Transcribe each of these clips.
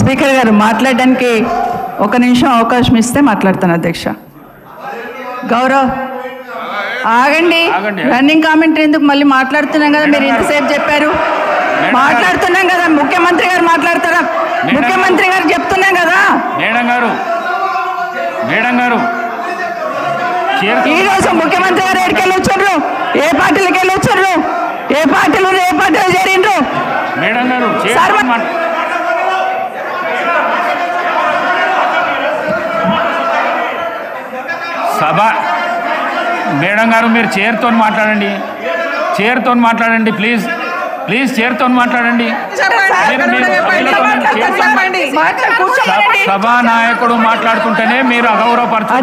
Speaker గారు మాట్లాడడానికి ఒక నిమిషం అవకాశం ఇస్తే మాట్లాడతాను అధ్యక్ష. గౌరవ్ ఆగండి, రన్నింగ్ కామెంట్ ఎందుకు? మళ్ళీ మాట్లాడుతున్నాం కదా, మీరు ఇంతసేపు చెప్పారు. మాట్లాడుతున్నాం కదా, ముఖ్యమంత్రి గారు మాట్లాడతారా? ముఖ్యమంత్రి గారు చెప్తున్నాం కదా. మేడం గారు ఈ రోజు ముఖ్యమంత్రి గారు ఎక్కడికి వెళ్ళి వచ్చారు? ఏ పార్టీలకు వెళ్ళి వచ్చారు? ఏ పార్టీలో చేరిండ్రు? మేడం గారు సభ మేడం గారు మీరు చైర్తో మాట్లాడండి ప్లీజ్ చైర్తో మాట్లాడండి. సభా నాయకుడు మాట్లాడుతుంటేనే మీరు అగౌరవపడుతున్నారు.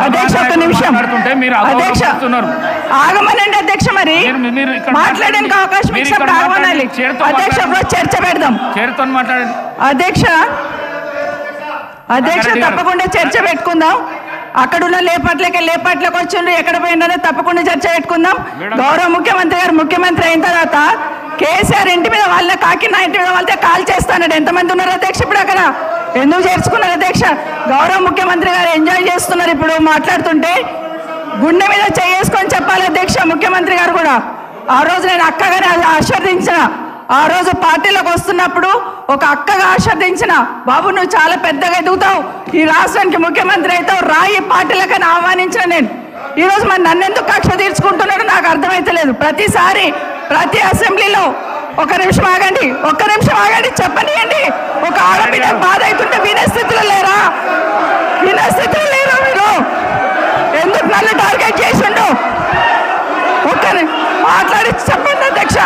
అధ్యక్ష ఒక నిమిషం మీరు అగౌరవపడుతున్నారు. ఆగమనండి అధ్యక్ష. మరి మాట్లాడడానికి అవకాశం ఇచ్చినప్పుడు ఆగమనాలి అధ్యక్ష. చర్చ పెడదాం. చైర్తో మాట్లాడండి అధ్యక్ష. తప్పకుండా చర్చ పెట్టుకుందాం. అక్కడున్న లేపాట్లకు వచ్చిండ్రు, ఎక్కడ పోయిందో తప్పకుండా చర్చ పెట్టుకుందాం. గౌరవ ముఖ్యమంత్రి గారు ముఖ్యమంత్రి అయిన తర్వాత కేసీఆర్ ఇంటి మీద వాళ్ళ కాకినా ఇంటి మీద వాళ్ళతో కాల్ చేస్తాడు. ఎంతమంది ఉన్నారు అధ్యక్ష? ఇప్పుడు అక్కడ ఎందుకు చేర్చుకున్నారు అధ్యక్ష? గౌరవ ముఖ్యమంత్రి గారు ఎంజాయ్ చేస్తున్నారు. ఇప్పుడు మాట్లాడుతుంటే గుండె మీద చేసుకొని చెప్పాలి అధ్యక్ష. ముఖ్యమంత్రి గారు కూడా ఆ రోజు నేను అక్కగానే ఆశీర్వదించిన, ఆ రోజు పార్టీలోకి వస్తున్నప్పుడు ఒక అక్కగా ఆశీర్వదించిన, బాబు నువ్వు చాలా పెద్దగా ఎదుగుతావు, ఈ రాష్ట్రానికి ముఖ్యమంత్రి అవుతావు, రాయి పార్టీలకని ఆహ్వానించిన నేను. ఈరోజు మరి నన్ను ఎందుకు కక్ష తీర్చుకుంటున్నాడు నాకు అర్థమైతలేదు. ప్రతిసారి ప్రతి అసెంబ్లీలో ఒక్క నిమిషం ఆగండి చెప్పనియండి. ఒక ఆడబిడ్డ బాధ అవుతుంటే వినే స్థితిలో లేరా మీరు? ఎందుకు నన్ను టార్గెట్ చేసిండు? మాట్లాడి చెప్పండి అధ్యక్ష.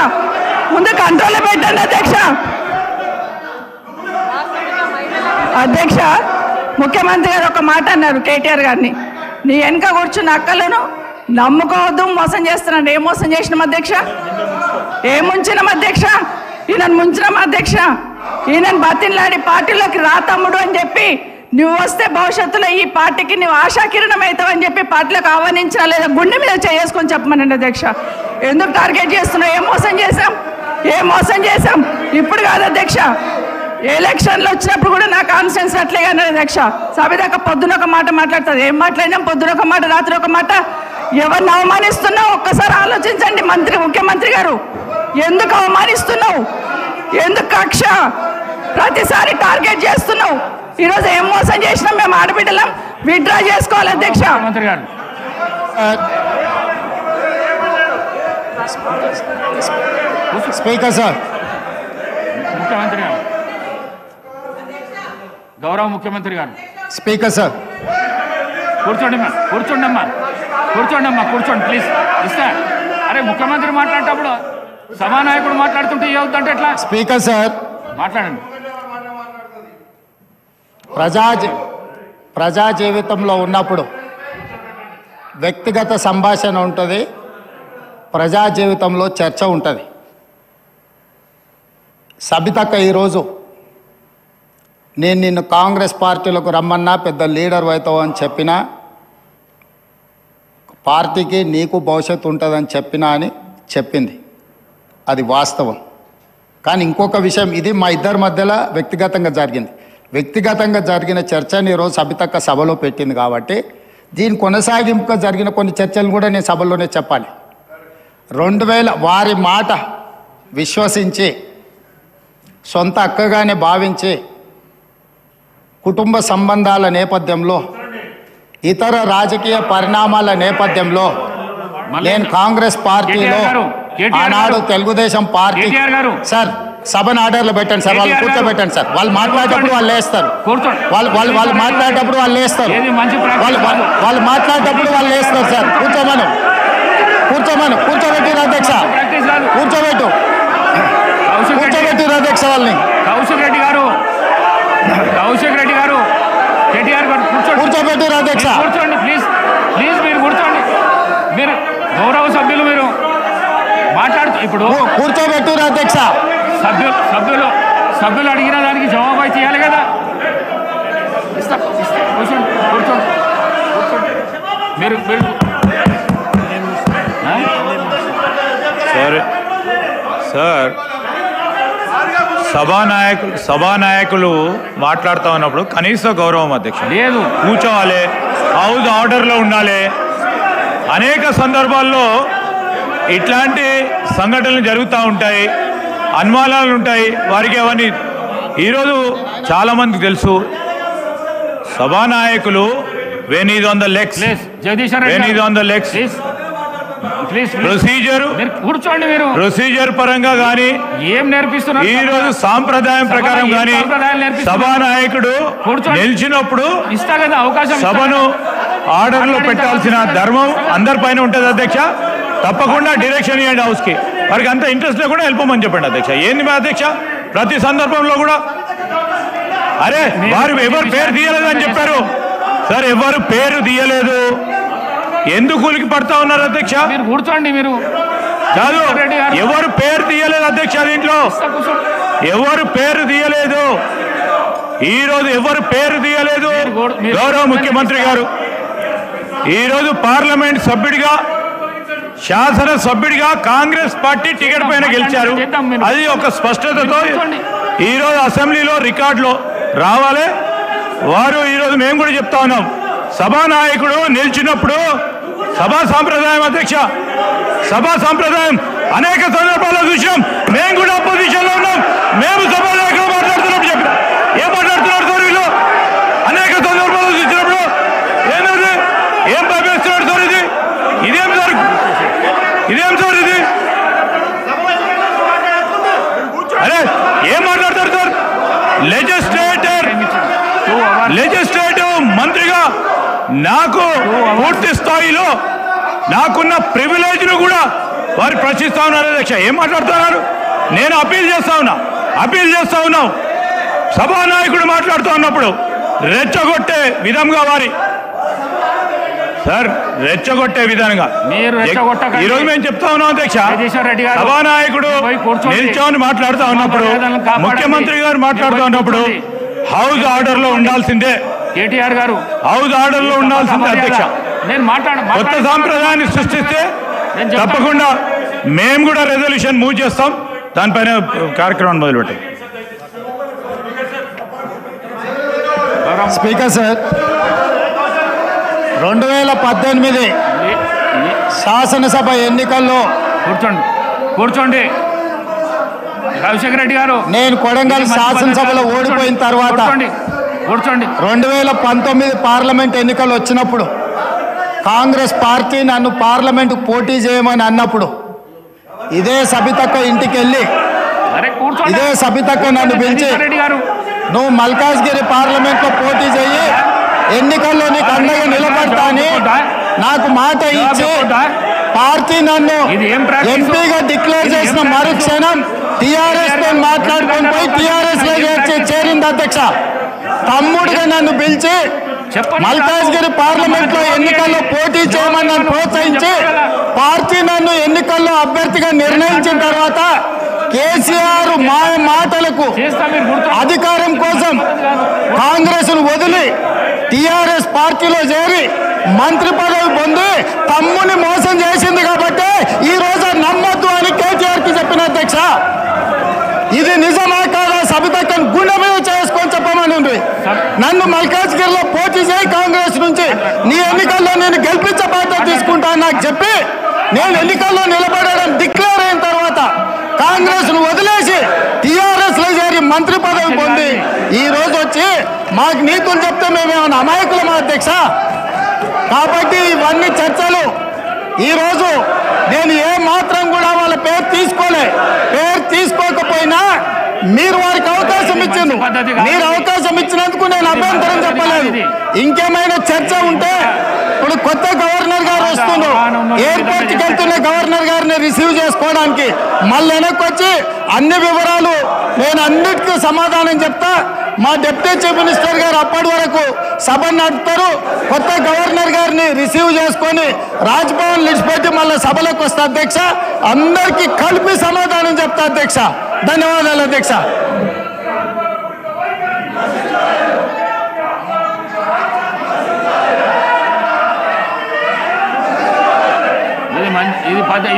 ముందు కంట్రోల్లో పెట్టండి అధ్యక్ష. ముఖ్యమంత్రి గారు ఒక మాట అన్నారు కేటీఆర్ గారిని, నీ వెనక కూర్చున్న అక్కలను నమ్ముకోవద్దు, మోసం చేస్తున్నాడు. ఏం మోసం చేసినాం అధ్యక్ష? ఏం ముంచినాం అధ్యక్ష? ఈయనను ముంచినాం అధ్యక్ష. ఈయనను బతిన్లాడి పార్టీలోకి రా తమ్ముడు అని చెప్పి, నువ్వు వస్తే భవిష్యత్తులో ఈ పార్టీకి నువ్వు ఆశాకిరణం అవుతావు అని చెప్పి పార్టీలకు ఆహ్వానించినా లేదా గుండె మీద చేసుకొని చెప్పమనండి అధ్యక్ష. ఎందుకు టార్గెట్ చేస్తున్నావు? ఏం మోసం చేశాం? ఇప్పుడు కాదు అధ్యక్ష, ఎలక్షన్లు వచ్చినప్పుడు కూడా నా కాన్ఫిడెన్స్ అట్లేగా అధ్యక్ష. సభ దాకా పొద్దున ఒక మాట మాట్లాడుతుంది. ఏం మాట్లాడినాం? పొద్దున ఒక మాట, రాత్రి ఒక మాట. ఎవరిని అవమానిస్తున్నావు ఒక్కసారి ఆలోచించండి ముఖ్యమంత్రి గారు. ఎందుకు అవమానిస్తున్నావు? ఎందుకు కక్ష? ప్రతిసారి టార్గెట్ చేస్తున్నావు. ఈరోజు ఏం మోసం చేసినాం? మేము ఆడబిడ్డలం విత్డ్రా చేసుకోవాలి అధ్యక్ష. స్పీకర్ సార్, ముఖ్యమంత్రి గారు, గౌరవ ముఖ్యమంత్రి గారు. స్పీకర్ సార్, కూర్చోండి ప్లీజ్. ఇస్తా. అరే ముఖ్యమంత్రి మాట్లాడేటప్పుడు సభానాయకుడు మాట్లాడుతుంటే ఏవుతుంటే ఎట్లా? స్పీకర్ సార్ మాట్లాడండి. ప్రజా జీవితంలో ఉన్నప్పుడు వ్యక్తిగత సంభాషణ ఉంటుంది, ప్రజా జీవితంలో చర్చ ఉంటుంది. సబితక్క ఈరోజు నేను నిన్ను కాంగ్రెస్ పార్టీలోకి రమ్మన్నా పెద్ద లీడర్ అవుతావు అని చెప్పినా, పార్టీకి నీకు భవిష్యత్తు ఉంటుందని చెప్పినా అని చెప్పింది. అది వాస్తవం. కానీ ఇంకొక విషయం, ఇది మా ఇద్దరి మధ్యలో వ్యక్తిగతంగా జరిగిన చర్చని ఈరోజు సబితక్క సభలో పెట్టింది కాబట్టి దీని కొనసాగింపుగా జరిగిన కొన్ని చర్చలు కూడా నేను సభలోనే చెప్పాలి. 2000 వారి మాట విశ్వసించి సొంత అక్కగానే భావించి కుటుంబ సంబంధాల నేపథ్యంలో, ఇతర రాజకీయ పరిణామాల నేపథ్యంలో నేను కాంగ్రెస్ పార్టీలో, ఆనాడు తెలుగుదేశం పార్టీ. సార్ సభను ఆర్డర్లో పెట్టండి సార్, వాళ్ళు కూర్చోబెట్టండి సార్. వాళ్ళు మాట్లాడేటప్పుడు వాళ్ళు లేస్తారు, వాళ్ళు మాట్లాడేటప్పుడు వాళ్ళు లేస్తారు, వాళ్ళు మాట్లాడేటప్పుడు వాళ్ళు లేస్తారు సార్. కూర్చోబెట్టిరు అధ్యక్ష, కూర్చోబెట్టిరు అధ్యక్ష వాళ్ళని. కౌశిక్ రెడ్డి గారు కేటీఆర్ గారు కూర్చోబెట్టిరు అధ్యక్ష. కూర్చోండి ప్లీజ్ మీరు కూర్చోండి. మీరు గౌరవ సభ్యులు మీరు మాట్లాడుతూ ఇప్పుడు కూర్చోబెట్టిరు అధ్యక్ష. సభ్యులు అడిగిన దానికి జవాబు అయితే ఇవ్వాలి కదా. కూర్చోండి మీరు సార్ సభానాయకులు మాట్లాడుతూ ఉన్నప్పుడు కనీస గౌరవం అధ్యక్ష లేదు. కూర్చోవాలి, హౌస్ ఆర్డర్లో ఉండాలి. అనేక సందర్భాల్లో ఇట్లాంటి సంఘటనలు జరుగుతూ ఉంటాయి, అనుమానాలు ఉంటాయి వారికి. అవన్నీ ఈరోజు చాలామందికి తెలుసు. సభానాయకులు when is on the legs, when is on the legs, procedure పరంగా కానీ ఏం నేర్పిస్తున్నారు ఈ రోజు సాంప్రదాయం ప్రకారం కానీ సభానాయకుడు నిలిచినప్పుడు అవకాశం సభను ఆర్డర్లో పెట్టాల్సిన ధర్మం అందరిపైన ఉంటుంది అధ్యక్ష. తప్పకుండా డైరెక్షన్ ఇవ్వండి హౌస్ కి. వారికి అంత ఇంట్రెస్ట్ లేకుండా వెళ్ళిపోమని చెప్పండి అధ్యక్ష. ఏంది మా అధ్యక్ష ప్రతి సందర్భంలో కూడా అరే వారు ఎవరు పేరు తీయలేదు అని చెప్పారు సార్. ఎవరు పేరు తీయలేదు, ఎందుకు కూలికి పడతా ఉన్నారు అధ్యక్ష? మీరు కూర్చోండి. మీరు కాదు, ఎవరు పేరు తీయలేదు అధ్యక్ష. దీంట్లో ఎవరు పేరు తీయలేదు, ఈ రోజు ఎవరు పేరు తీయలేదు. గౌరవ ముఖ్యమంత్రి గారు ఈరోజు పార్లమెంట్ సభ్యుడిగా, శాసన సభ్యుడిగా కాంగ్రెస్ పార్టీ టికెట్ పైన గెలిచారు. అది ఒక స్పష్టతతో ఈరోజు అసెంబ్లీలో రికార్డులో రావాలి. వారు ఈరోజు మేము కూడా చెప్తా ఉన్నాం, సభానాయకుడు నిలిచినప్పుడు సభా సాంప్రదాయం అధ్యక్ష, సభా సాంప్రదాయం అనేక సందర్భాల్లో చూసాం. మేము కూడా అపోజిషన్లో ఉన్నాం, మేము సభానాయకులు మాట్లాడుతున్నప్పుడు చెప్పిన ఏం మాట్లాడుతున్నారు సార్ వీళ్ళు? అనేక సందర్భాల్లో చూసినప్పుడు ఏంటది, ఏం భయపేస్తున్నాడు సార్? ఇదేం సార్, ఇదేం సార్ ఇది? అరే ఏం మాట్లాడతారు సార్? లెజిస్లేటివ్ మంత్రిగా నాకు పూర్తి స్థాయిలో నాకున్న ప్రివిలేజ్ను కూడా వారు ప్రశ్నిస్తా ఉన్నారు అధ్యక్ష. ఏం మాట్లాడుతున్నారు? నేను అప్పీల్ చేస్తా ఉన్నాం. సభానాయకుడు మాట్లాడుతూ ఉన్నప్పుడు రెచ్చగొట్టే విధంగా రెచ్చగొట్టే విధంగా ఈరోజు మేము చెప్తా ఉన్నాం అధ్యక్ష. సభానాయకుడు నిల్చొని మాట్లాడుతూ ఉన్నప్పుడు, ముఖ్యమంత్రి గారు మాట్లాడుతూ ఉన్నప్పుడు హౌస్ ఆర్డర్ లో ఉండాల్సిందే. కేటీఆర్ గారు హౌస్ ఆర్డర్ లో ఉండాల్సిందే అధ్యక్ష. కొత్త సాంప్రదాయాన్ని సృష్టిస్తే తప్పకుండా మేము కూడా రెజల్యూషన్ మూవ్ చేస్తాం. దానిపైన కార్యక్రమాన్ని మొదలుపెట్టాం. స్పీకర్ సార్, 2018 శాసనసభ ఎన్నికల్లో కూర్చోండి రాజశేఖర రెడ్డి గారు, నేను కొడంగల్ శాసనసభలో ఓడిపోయిన తర్వాత 2019 పార్లమెంట్ ఎన్నికలు వచ్చినప్పుడు కాంగ్రెస్ పార్టీ నన్ను పార్లమెంట్ పోటీ చేయమని అన్నప్పుడు ఇదే సబితక్క ఇంటికి వెళ్ళి ఇదే సబితక్క నన్ను పిలిచి నువ్వు మల్కాజ్గిరి పార్లమెంట్లో పోటీ చేయి, ఎన్నికల్లో నీకు అండగా నిలబడతా అని నాకు మాట ఇచ్చి పార్టీ నన్ను ఎంపీగా డిక్లేర్ చేసిన మరుక్షణం టీఆర్ఎస్ తో మాట్లాడుకొని పోయి టీఆర్ఎస్ లో చేరింది అధ్యక్ష. తమ్ముడిగా నన్ను పిలిచి మల్కాజ్గిరి పార్లమెంట్ లో ఎన్నికల్లో పోటీ చేయమని నన్ను ప్రోత్సహించి పార్టీ నన్ను ఎన్నికల్లో అభ్యర్థిగా నిర్ణయించిన తర్వాత కేసీఆర్ మాటలకు అధికారం కోసం కాంగ్రెస్ ను వదిలి టీఆర్ఎస్ పార్టీలో చేరి మంత్రి పదవి పొంది తమ్ముని మోసం చేసింది కాబట్టి ఈ రోజు నమ్మద్దు అని కేటీఆర్ కి చెప్పిన అధ్యక్ష. ఇది నిజమా కాదా సబితక్కను గుండె మీద చేసుకొని చెప్పమని నన్ను మల్కాజ్గిరిలో పోటీ చేయి కాంగ్రెస్ నుంచి, నీ ఎన్నికల్లో నేను గెలిపించే బాధ్యత తీసుకుంటాను నాకు చెప్పి నేను ఎన్నికల్లో నిలబడడం డిక్లేర్ అయిన తర్వాత కాంగ్రెస్ ను వదిలేసి టీఆర్ఎస్ లో చేరి మంత్రి పదవి పొంది ఈ రోజు వచ్చి మాకు నీతులు చెప్తే మేమేమన్నా అమాయకులమా అధ్యక్ష? కాబట్టి ఇవన్నీ చర్చలు. ఈరోజు నేను ఏ మాత్రం కూడా వాళ్ళ పేరు తీసుకోకపోయినా మీరు వారికి అవకాశం ఇచ్చింది. మీరు అవకాశం ఇచ్చినందుకు నేను అభ్యంతరం చెప్పలేదు. ఇంకేమైనా చర్చ ఉంటే ఇప్పుడు కొత్త గవర్నర్ గారు వస్తున్నారు, ఎయిర్పోర్ట్కి వెళ్తున్న గవర్నర్ గారిని రిసీవ్ చేసుకోవడానికి మళ్ళీ వెనక్కి వచ్చి అన్ని వివరాలు నేను అన్నిటికీ సమాధానం చెప్తా. మా డిప్యూటీ చీఫ్ మినిస్టర్ గారు అప్పటి వరకు సభ నడుపుతారు. కొత్త గవర్నర్ గారిని రిసీవ్ చేసుకొని రాజ్భవన్ విడిచిపెట్టి మళ్ళీ సభలోకి వస్తా అధ్యక్ష. అందరికీ కలిపి సమాధానం చెప్తా అధ్యక్ష. ధన్యవాదాలు అధ్యక్ష.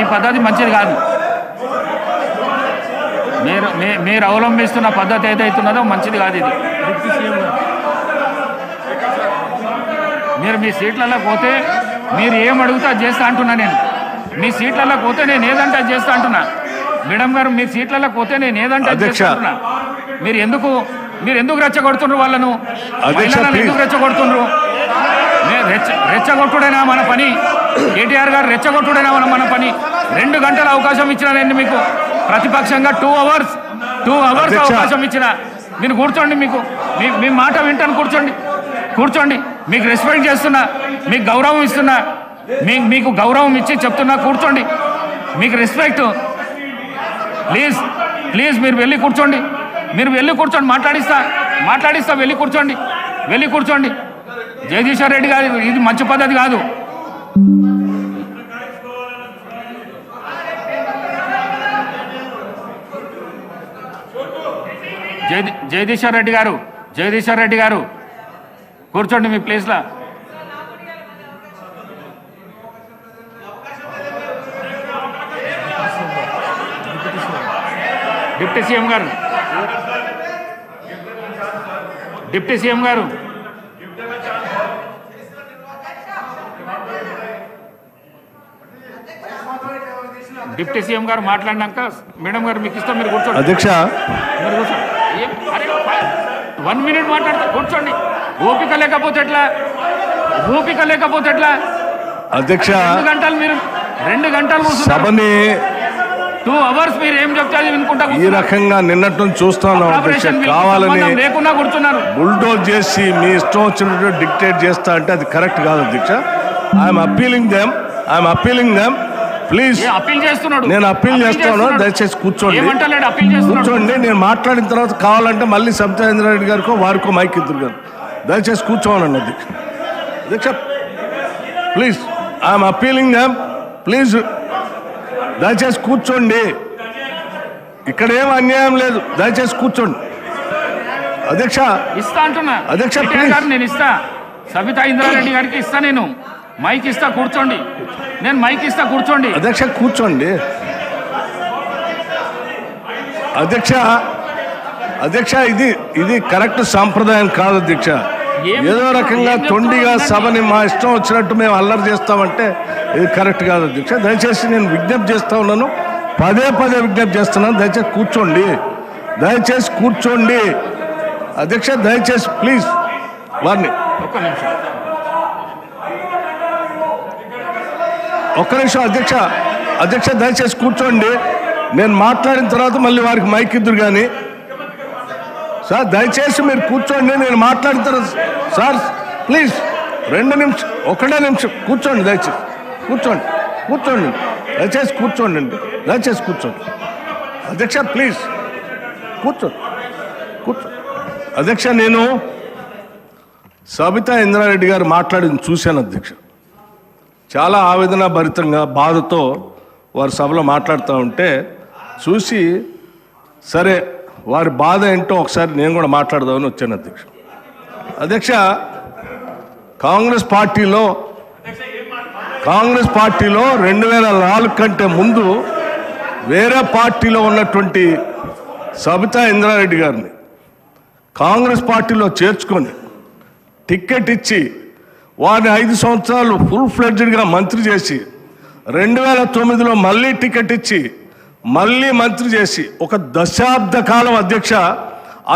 ఈ పద్ధతి మంచిది కాదు. మీరు అవలంబిస్తున్న పద్ధతి ఏదైతున్నదో మంచిది కాదు ఇది. మీరు మీ సీట్లలో పోతే మీరు ఏం అడుగుతా చేస్తా అంటున్నా. నేను మీ సీట్లలో పోతే నేను ఏదంటే అది చేస్తా అంటున్నా. మేడం గారు మీ సీట్లలో పోతే నేను ఏదంటే చేస్తా అంటున్నా. మీరు ఎందుకు రెచ్చగొడుతుండ్రు వాళ్ళను? ఎందుకు రెచ్చగొడుతుండ్రు? రెచ్చగొట్టుడైనా మన పని. కేటీఆర్ గారు రెచ్చగొట్టుడైనా మన పని. 2 గంటల అవకాశం ఇచ్చిన నేను మీకు ప్రతిపక్షంగా 2 అవర్స్ అవకాశం ఇచ్చిన. మీరు కూర్చోండి. మీ మాట వింటాను. కూర్చోండి. మీకు రెస్పెక్ట్ చేస్తున్నా, మీకు గౌరవం ఇస్తున్నా, మీకు గౌరవం ఇచ్చి చెప్తున్నా. కూర్చోండి. మీకు రెస్పెక్ట్. ప్లీజ్ మీరు వెళ్ళి కూర్చోండి. మాట్లాడిస్తా. వెళ్ళి కూర్చోండి. జగదీశ్వర్ రెడ్డి గారు ఇది మంచి పద్ధతి కాదు. జగదీశ్వర్ రెడ్డి గారు కూర్చోండి మీ ప్లేస్లో. డిప్యూటీ సీఎం గారు డిప్యూటీ సీఎం గారు మాట్లాడినాక మేడం గారు మీకు ఇస్తాం. మీరు కూర్చోండి. అధ్యక్ష 1 మినిట్ మాట్లాడతా. కూర్చోండి. ఓపిక లేకపోతే ఎట్లా? అధ్యక్ష 2 గంటలు సభని 2 అవర్స్ మీరు ఏం చెప్తారు వినుకుంటా ఈ రకంగా నిన్నట్టు చూస్తాను. కావాలని లేకుండా కూర్చున్నారు. బుల్డోజ్ చేసి మీ ఇష్టం వచ్చినట్టు డిక్టేట్ చేస్తా అంటే అది కరెక్ట్ కాదు అధ్యక్ష. I'm appealing them please. నేను అప్పీల్ చేస్తాను. దయచేసి కూర్చోండి. నేను మాట్లాడిన తర్వాత కావాలంటే మళ్ళీ సబితా రెడ్డి గారికో వారికో మైక్ ఇద్దరు గారు దయచేసి కూర్చోమనండి అధ్యక్ష. Please I'm appealing them please. దయచేసి కూర్చోండి. ఇక్కడ ఏం అన్యాయం లేదు. దయచేసి కూర్చోండి అధ్యక్ష. ఇస్తా అంటున్నా అధ్యక్ష. నేను ఇస్తా. సబితా ఇంద్రారెడ్డి గారికి ఇస్తా. నేను మైక్ ఇస్తా. కూర్చోండి. నేను మైక్ ఇస్తా. కూర్చోండి అధ్యక్ష. కూర్చోండి అధ్యక్ష. ఇది కరెక్ట్ సాంప్రదాయం కాదు అధ్యక్ష. ఏదో రకంగా తొండిగా సభని మా ఇష్టం వచ్చినట్టు మేము అల్లరి చేస్తామంటే ఇది కరెక్ట్ కాదు అధ్యక్ష. దయచేసి నేను విజ్ఞప్తి చేస్తా ఉన్నాను. పదే విజ్ఞప్తి చేస్తున్నాను. దయచేసి కూర్చోండి అధ్యక్ష. దయచేసి ప్లీజ్ వారిని ఒక్క నిమిషం అధ్యక్ష. దయచేసి కూర్చోండి. నేను మాట్లాడిన తర్వాత మళ్ళీ వారికి మైక్ ఇద్దరు కానీ సార్ దయచేసి మీరు కూర్చోండి. నేను మాట్లాడిన తర్వాత సార్ ప్లీజ్ 2 నిమిషం 1 నిమిషం కూర్చోండి. దయచేసి కూర్చోండి. దయచేసి కూర్చోండి అధ్యక్ష. ప్లీజ్ కూర్చోండి. అధ్యక్ష నేను సబితా ఇంద్రారెడ్డి గారు మాట్లాడింది చూశాను అధ్యక్ష. చాలా ఆవేదన భరితంగా బాధతో వారు సభలో మాట్లాడుతూ ఉంటే చూసి సరే వారి బాధ ఏంటో ఒకసారి నేను కూడా మాట్లాడదామని వచ్చాను అధ్యక్ష. కాంగ్రెస్ పార్టీలో 2004 కంటే ముందు వేరే పార్టీలో ఉన్నటువంటి సబితా ఇంద్రారెడ్డి గారిని కాంగ్రెస్ పార్టీలో చేర్చుకొని టిక్కెట్ ఇచ్చి వారిని 5 సంవత్సరాలు ఫుల్ ఫ్లెడ్జ్డ్గా మంత్రి చేసి 2009లో మళ్ళీ టికెట్ ఇచ్చి మళ్ళీ మంత్రి చేసి ఒక దశాబ్ద కాలం అధ్యక్ష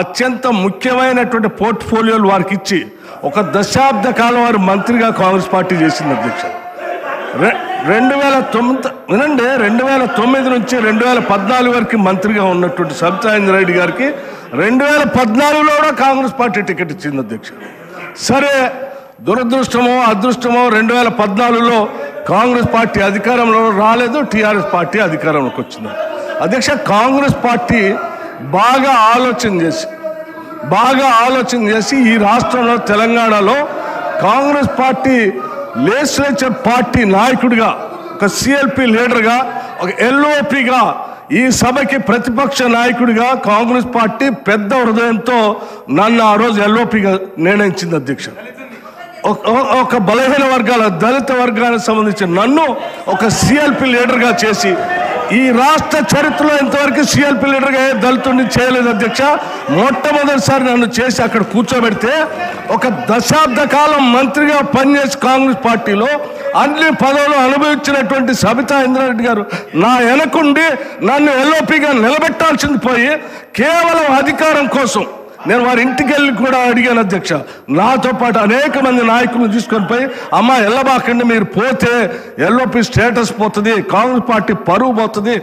అత్యంత ముఖ్యమైనటువంటి పోర్ట్ఫోలియోలు వారికి ఇచ్చి ఒక దశాబ్ద కాలం వారు మంత్రిగా కాంగ్రెస్ పార్టీ చేసింది అధ్యక్ష. 2009 నుంచి 2014 వరకు మంత్రిగా ఉన్నటువంటి సబితా ఇంద్రారెడ్డి గారికి 2014లో కూడా కాంగ్రెస్ పార్టీ టికెట్ ఇచ్చింది అధ్యక్ష. సరే దురదృష్టమో అదృష్టమో 2014లో కాంగ్రెస్ పార్టీ అధికారంలో రాలేదు. టీఆర్ఎస్ పార్టీ అధికారంలోకి వచ్చింది అధ్యక్ష. కాంగ్రెస్ పార్టీ బాగా ఆలోచన చేసి ఈ రాష్ట్రంలో తెలంగాణలో కాంగ్రెస్ పార్టీ లెజిస్లేచర్ పార్టీ నాయకుడిగా ఒక సిఎల్పి లీడర్గా ఒక ఎల్ఓపిగా ఈ సభకి ప్రతిపక్ష నాయకుడిగా కాంగ్రెస్ పార్టీ పెద్ద హృదయంతో నన్ను ఆ రోజు ఎల్ఓపిగా నిర్ణయించింది అధ్యక్ష. ఒక బలహీన వర్గాల దళిత వర్గానికి సంబంధించిన నన్ను ఒక సిఎల్పి లీడర్గా చేసి ఈ రాష్ట్ర చరిత్రలో ఇంతవరకు సిఎల్పి లీడర్గా ఏ దళితుడిని చేయలేదు అధ్యక్ష. మొట్టమొదటిసారి నన్ను చేసి అక్కడ కూర్చోబెడితే ఒక దశాబ్ద కాలం మంత్రిగా పనిచేసి కాంగ్రెస్ పార్టీలో అన్ని పదవులు అనుభవించినటువంటి సబితా ఇంద్రారెడ్డి గారు నా వెనకుండి నన్ను ఎల్ఓపిగా నిలబెట్టాల్సింది పోయి కేవలం అధికారం కోసం నేను వారి ఇంటికి వెళ్ళి కూడా అడిగాను అధ్యక్ష. నాతో పాటు అనేక మంది నాయకులను తీసుకొని పోయి అమ్మ ఎల్లబాకండి, మీరు పోతే ఎల్ఓపి స్టేటస్ పోతుంది, కాంగ్రెస్ పార్టీ పరువు పోతుంది,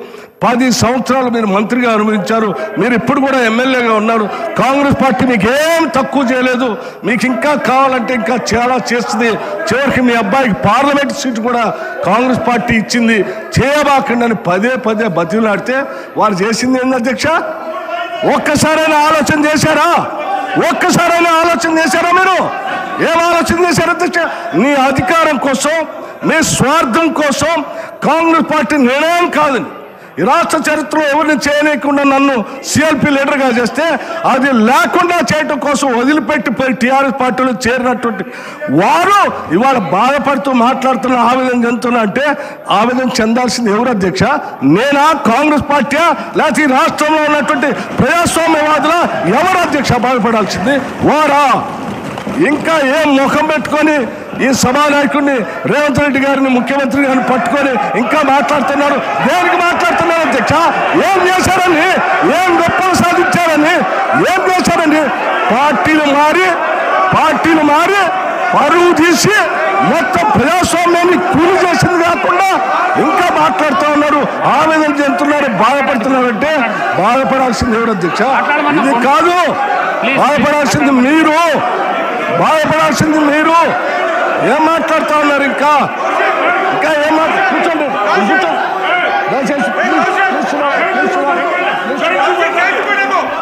10 సంవత్సరాలు మీరు మంత్రిగా అనుభవించారు, మీరు ఇప్పుడు కూడా ఎమ్మెల్యేగా ఉన్నారు, కాంగ్రెస్ పార్టీ మీకు ఏం తక్కువ చేయలేదు, మీకు ఇంకా కావాలంటే ఇంకా చాలా చేస్తుంది, చివరికి మీ అబ్బాయికి పార్లమెంట్ సీటు కూడా కాంగ్రెస్ పార్టీ ఇచ్చింది, చేయబాకండి అని పదే పదే బతిలాడితే వారు చేసింది ఏంది అధ్యక్ష? ఒక్కసారైనా ఆలోచన చేశారా? ఒక్కసారైనా ఆలోచన చేశారా? మీరు ఏం ఆలోచన చేశారు అధ్యక్ష? నీ అధికారం కోసం, మీ స్వార్థం కోసం కాంగ్రెస్ పార్టీ నిర్ణయం కాదని ఈ రాష్ట్ర చరిత్రలో ఎవరిని చేయలేకుండా నన్ను సిఎల్పి లీడర్గా చేస్తే అది లేకుండా చేయటం కోసం వదిలిపెట్టిపోయి టీఆర్ఎస్ పార్టీలో చేరినటువంటి వారు ఇవాళ బాధపడుతూ మాట్లాడుతున్న, ఆవేదన చెందుతున్నా అంటే ఆవేదన చెందాల్సింది ఎవరు అధ్యక్ష? నేనా, కాంగ్రెస్ పార్టీయా, లేకపోతే ఈ రాష్ట్రంలో ఉన్నటువంటి ప్రజాస్వామ్యవాదుల? ఎవరు అధ్యక్ష బాధపడాల్సింది? వారా? ఇంకా ఏం ముఖం పెట్టుకొని ఈ సభానాయకుడిని రేవంత్ రెడ్డి గారిని, ముఖ్యమంత్రి గారిని పట్టుకొని ఇంకా మాట్లాడుతున్నారు? దేనికి మాట్లాడుతున్నారు అధ్యక్ష? ఏం చేశారని, ఏం గొప్పలు సాధించారని, ఏం చేశారని? పార్టీలు మారి పరువు తీసి మొత్తం ప్రజాస్వామ్యాన్ని కూలి చేసింది కాకుండా ఇంకా మాట్లాడుతూ ఉన్నారు, ఆవేదన చెందుతున్నారు, బాధపడుతున్నారంటే బాధపడాల్సింది ఎవరు అధ్యక్ష? ఇది కాదు, బాధపడాల్సింది మీరు, బాధపడాల్సింది మీరు. ఏం మాట్లాడుతూ ఉన్నారు? ఇంకా ఏం కూర్చోండి,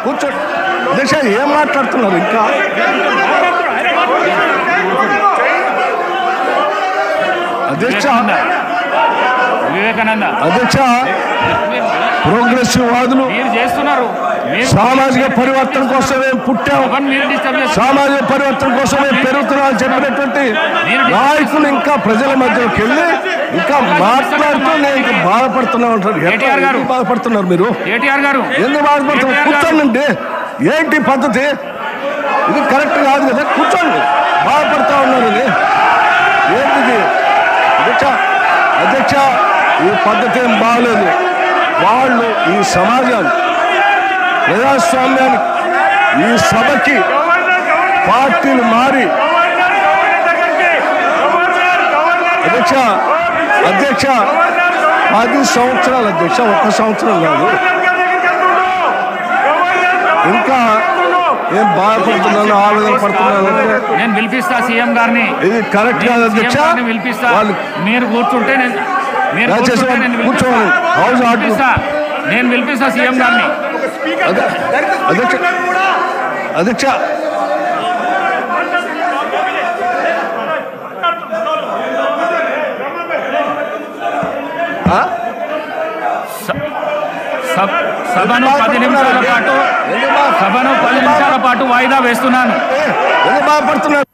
కూర్చోండి అధ్యక్ష. ఏం మాట్లాడుతున్నారు ఇంకా? అధ్యక్ష, వివేకానంద అధ్యక్ష, ప్రోగ్రెసివ్ వాదులు చేస్తున్నారు, సామాజిక పరివర్తన కోసమే పుట్టాం, సామాజిక పరివర్తన కోసమే పెరుగుతున్నామని చెప్పినటువంటి నాయకులు ఇంకా ప్రజల మధ్యలోకి వెళ్ళి ఇంకా మాట్లాడుతూ నేను ఇంకా బాధపడుతున్నా ఉంటారు. ఎందుకు బాధపడుతున్నారు మీరు? ఎందుకు బాధపడుతున్నారు? కూర్చోండి. ఏంటి పద్ధతి? ఇది కరెక్ట్ కాదు కదా. కూర్చోండి. బాధపడుతూ ఉన్నారు. ఇది ఏంటిది అధ్యక్ష? ఈ పద్ధతి ఏం బాగలేదు. వాళ్ళు ఈ సమాజాన్ని, ప్రజాస్వామ్యానికి, ఈ సభకి పార్టీలు మారి అధ్యక్ష 10 సంవత్సరాలు అధ్యక్ష, 1 సంవత్సరం కాదు. ఇంకా ఏం బాధపడుతున్నాను, ఆవేదన పడుతున్నాను అంటే నేను పిలిపిస్తా సీఎం గారిని. ఇది కరెక్ట్ కాదు అధ్యక్ష. వాళ్ళు మీరు కూర్చుంటే కూర్చోవాలి. హౌస్ నేను పిలిపిస్తా సీఎం గారిని. అధ్యక్ష సభను 10 నిమిషాల పాటు వాయిదా వేస్తున్నాను. బాధపడుతున్నారు.